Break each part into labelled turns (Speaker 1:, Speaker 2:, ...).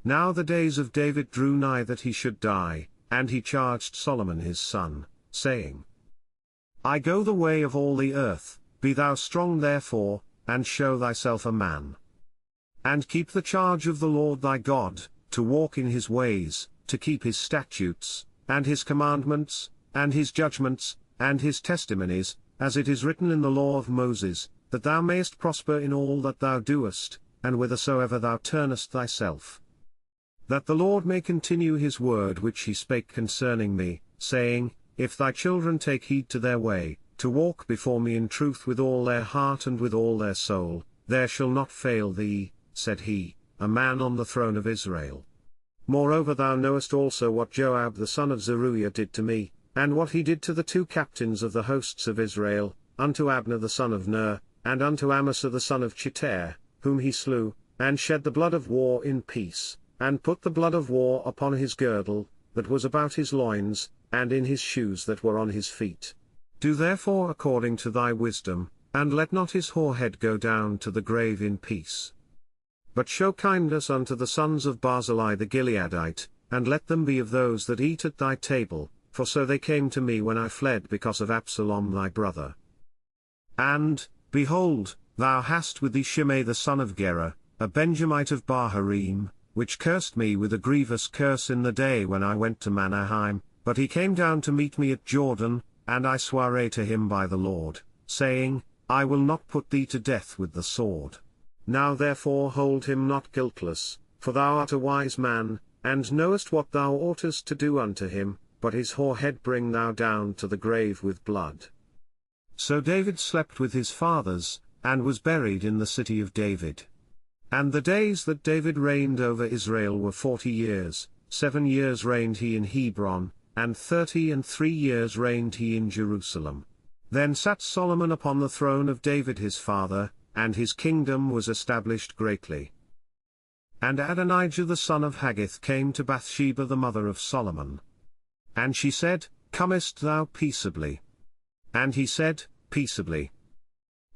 Speaker 1: Now the days of David drew nigh that he should die, and he charged Solomon his son, saying, I go the way of all the earth, be thou strong therefore, and show thyself a man. And keep the charge of the Lord thy God, to walk in his ways, to keep his statutes, and his commandments, and his judgments, and his testimonies, as it is written in the law of Moses, that thou mayest prosper in all that thou doest, and whithersoever thou turnest thyself. That the Lord may continue his word which he spake concerning me, saying, If thy children take heed to their way, to walk before me in truth with all their heart and with all their soul, there shall not fail thee, said he, a man on the throne of Israel. Moreover thou knowest also what Joab the son of Zeruiah did to me, and what he did to the two captains of the hosts of Israel, unto Abner the son of Ner, and unto Amasa the son of Chitair, whom he slew, and shed the blood of war in peace, and put the blood of war upon his girdle, that was about his loins, and in his shoes that were on his feet. Do therefore according to thy wisdom, and let not his whorehead go down to the grave in peace. But show kindness unto the sons of Barzillai the Gileadite, and let them be of those that eat at thy table, for so they came to me when I fled because of Absalom thy brother. And, behold, thou hast with thee Shimei the son of Gera, a Benjamite of Baharim, which cursed me with a grievous curse in the day when I went to Mahanaim, but he came down to meet me at Jordan, and I sware to him by the Lord, saying, I will not put thee to death with the sword. Now therefore hold him not guiltless, for thou art a wise man, and knowest what thou oughtest to do unto him, but his whorehead bring thou down to the grave with blood. So David slept with his fathers, and was buried in the city of David. And the days that David reigned over Israel were 40 years, 7 years reigned he in Hebron, and 33 years reigned he in Jerusalem. Then sat Solomon upon the throne of David his father, and his kingdom was established greatly. And Adonijah the son of Haggith came to Bathsheba the mother of Solomon. And she said, Comest thou peaceably? And he said, Peaceably.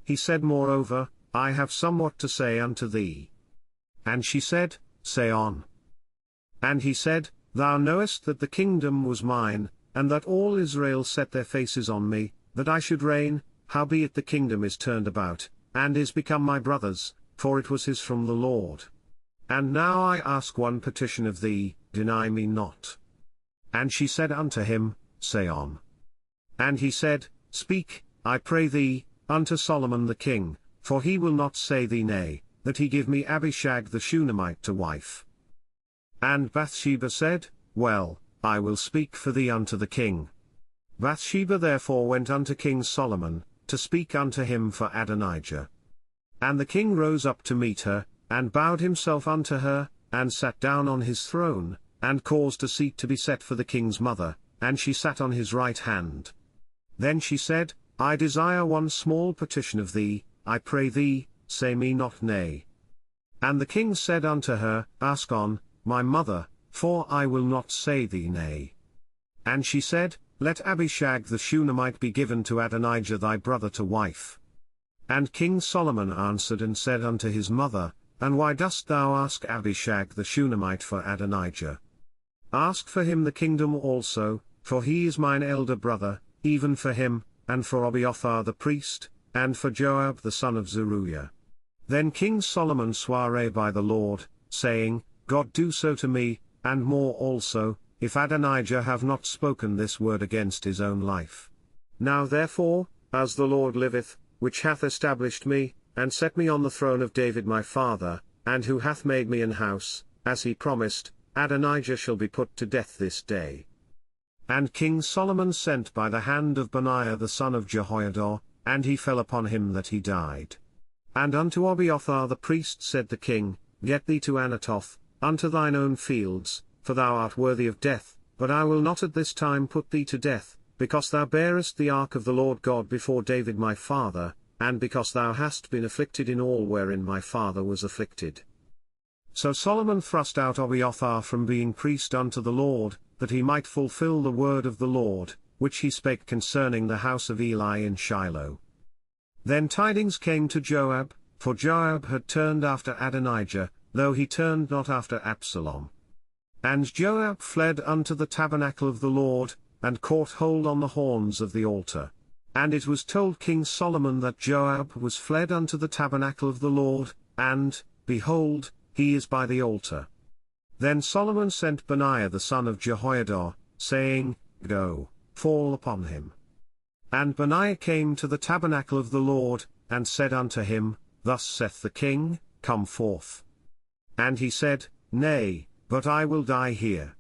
Speaker 1: He said moreover, I have somewhat to say unto thee. And she said, Say on. And he said, Thou knowest that the kingdom was mine, and that all Israel set their faces on me, that I should reign, howbeit the kingdom is turned about, and is become my brother's, for it was his from the Lord. And now I ask one petition of thee, deny me not. And she said unto him, Say on. And he said, Speak, I pray thee, unto Solomon the king, for he will not say thee nay, that he give me Abishag the Shunammite to wife. And Bathsheba said, Well, I will speak for thee unto the king. Bathsheba therefore went unto King Solomon, to speak unto him for Adonijah. And the king rose up to meet her, and bowed himself unto her, and sat down on his throne, and caused a seat to be set for the king's mother, and she sat on his right hand. Then she said, I desire one small petition of thee, I pray thee, say me not nay. And the king said unto her, Ask on, my mother, for I will not say thee nay. And she said, Let Abishag the Shunammite be given to Adonijah thy brother to wife. And King Solomon answered and said unto his mother, And why dost thou ask Abishag the Shunammite for Adonijah? Ask for him the kingdom also, for he is mine elder brother, even for him, and for Abiathar the priest, and for Joab the son of Zeruiah. Then King Solomon sware by the Lord, saying, God do so to me, and more also, if Adonijah have not spoken this word against his own life. Now therefore, as the Lord liveth, which hath established me, and set me on the throne of David my father, and who hath made me an house, as he promised, Adonijah shall be put to death this day. And King Solomon sent by the hand of Benaiah the son of Jehoiada, and he fell upon him that he died. And unto Abiathar the priest said the king, Get thee to Anathoth, unto thine own fields, for thou art worthy of death, but I will not at this time put thee to death, because thou bearest the ark of the Lord God before David my father, and because thou hast been afflicted in all wherein my father was afflicted. So Solomon thrust out Abiathar from being priest unto the Lord, that he might fulfill the word of the Lord, which he spake concerning the house of Eli in Shiloh. Then tidings came to Joab, for Joab had turned after Adonijah, though he turned not after Absalom. And Joab fled unto the tabernacle of the Lord, and caught hold on the horns of the altar. And it was told King Solomon that Joab was fled unto the tabernacle of the Lord, and, behold, he is by the altar. Then Solomon sent Benaiah the son of Jehoiada, saying, Go, fall upon him. And Benaiah came to the tabernacle of the Lord, and said unto him, Thus saith the king, Come forth. And he said, Nay, but I will die here.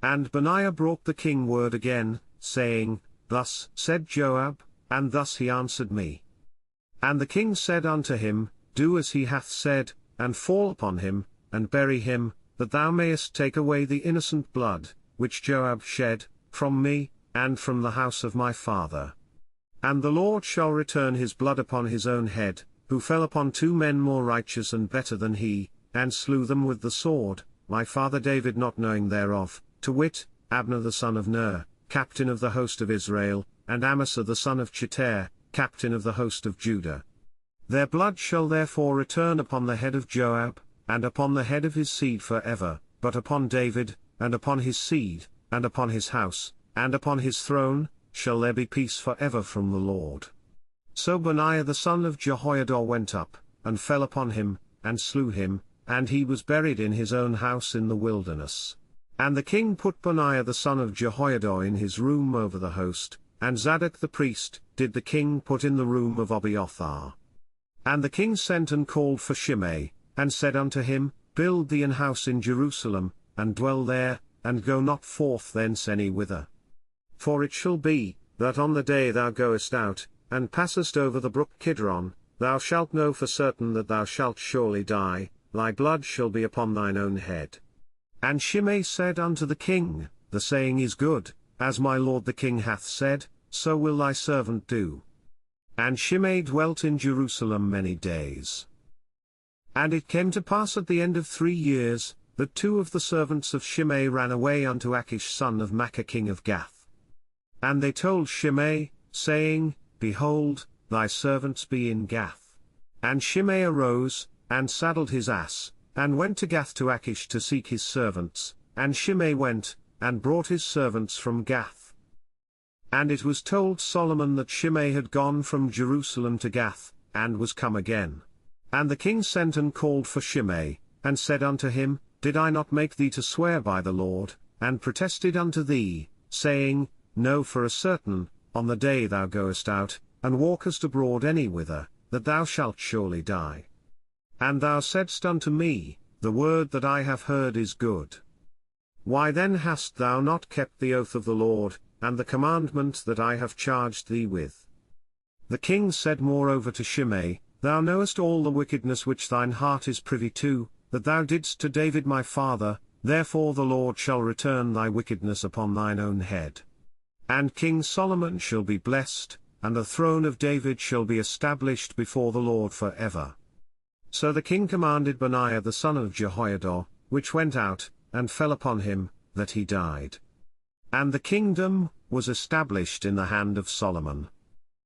Speaker 1: And Benaiah brought the king word again, saying, Thus said Joab, and thus he answered me. And the king said unto him, Do as he hath said, and fall upon him, and bury him, that thou mayest take away the innocent blood, which Joab shed, from me, and from the house of my father. And the Lord shall return his blood upon his own head, who fell upon 2 men more righteous and better than he, and slew them with the sword, my father David not knowing thereof, to wit, Abner the son of Ner, captain of the host of Israel, and Amasa the son of Chitair, captain of the host of Judah. Their blood shall therefore return upon the head of Joab, and upon the head of his seed for ever, but upon David, and upon his seed, and upon his house, and upon his throne, shall there be peace for ever from the Lord. So Benaiah the son of Jehoiada went up, and fell upon him, and slew him, and he was buried in his own house in the wilderness. And the king put Benaiah the son of Jehoiada in his room over the host, and Zadok the priest did the king put in the room of Abiathar. And the king sent and called for Shimei, and said unto him, Build thee an house in Jerusalem, and dwell there, and go not forth thence any whither. For it shall be, that on the day thou goest out, and passest over the brook Kidron, thou shalt know for certain that thou shalt surely die, thy blood shall be upon thine own head. And Shimei said unto the king, The saying is good, as my lord the king hath said, so will thy servant do. And Shimei dwelt in Jerusalem many days. And it came to pass at the end of 3 years, that 2 of the servants of Shimei ran away unto Achish son of Maachah king of Gath. And they told Shimei, saying, Behold, thy servants be in Gath. And Shimei arose, and saddled his ass, and went to Gath to Achish to seek his servants, and Shimei went, and brought his servants from Gath. And it was told Solomon that Shimei had gone from Jerusalem to Gath, and was come again. And the king sent and called for Shimei, and said unto him, Did I not make thee to swear by the Lord, and protested unto thee, saying, Know for a certain, on the day thou goest out, and walkest abroad any whither, that thou shalt surely die. And thou saidst unto me, The word that I have heard is good. Why then hast thou not kept the oath of the Lord, and the commandment that I have charged thee with? The king said moreover to Shimei, Thou knowest all the wickedness which thine heart is privy to, that thou didst to David my father, therefore the Lord shall return thy wickedness upon thine own head. And King Solomon shall be blessed, and the throne of David shall be established before the Lord for ever. So the king commanded Benaiah the son of Jehoiada, which went out, and fell upon him, that he died. And the kingdom was established in the hand of Solomon.